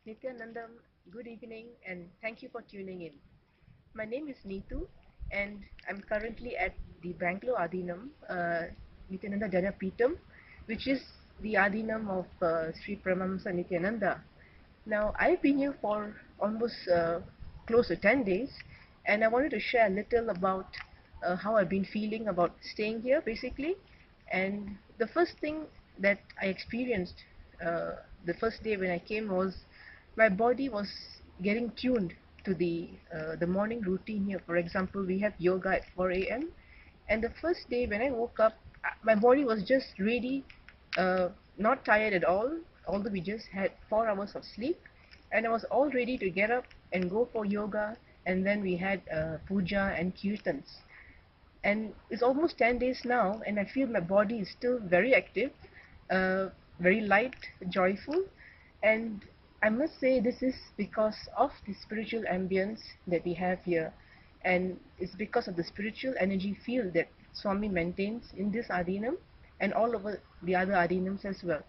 Nityanandam, good evening and thank you for tuning in. My name is Neetu and I'm currently at the Bangalore Adhinam, Nityananda Janapeetham, which is the Adhinam of Sri Paramahamsa Nityananda. Now, I've been here for almost close to 10 days and I wanted to share a little about how I've been feeling about staying here basically. And the first thing that I experienced the first day when I came was my body was getting tuned to the morning routine here. For example, we have yoga at 4 a.m. and the first day when I woke up, my body was just ready, not tired at all, although we just had 4 hours of sleep, and I was all ready to get up and go for yoga, and then we had puja and kirtans. And it's almost 10 days now, and I feel my body is still very active, uh, very light, joyful, and I must say this is because of the spiritual ambience that we have here, and it's because of the spiritual energy field that Swami maintains in this Adhinam and all over the other Adhinams as well.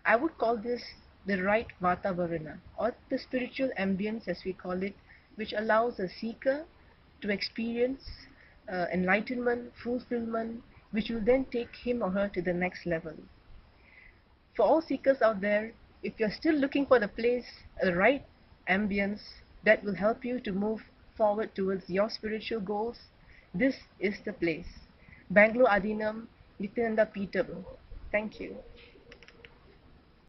I would call this the right Vatavarana, or the spiritual ambience as we call it, which allows a seeker to experience enlightenment, fulfillment, which will then take him or her to the next level. For all seekers out there, if you're still looking for the place, the right ambience that will help you to move forward towards your spiritual goals, this is the place. Bangalore Adhinam, Nityananda Peetham. Thank you.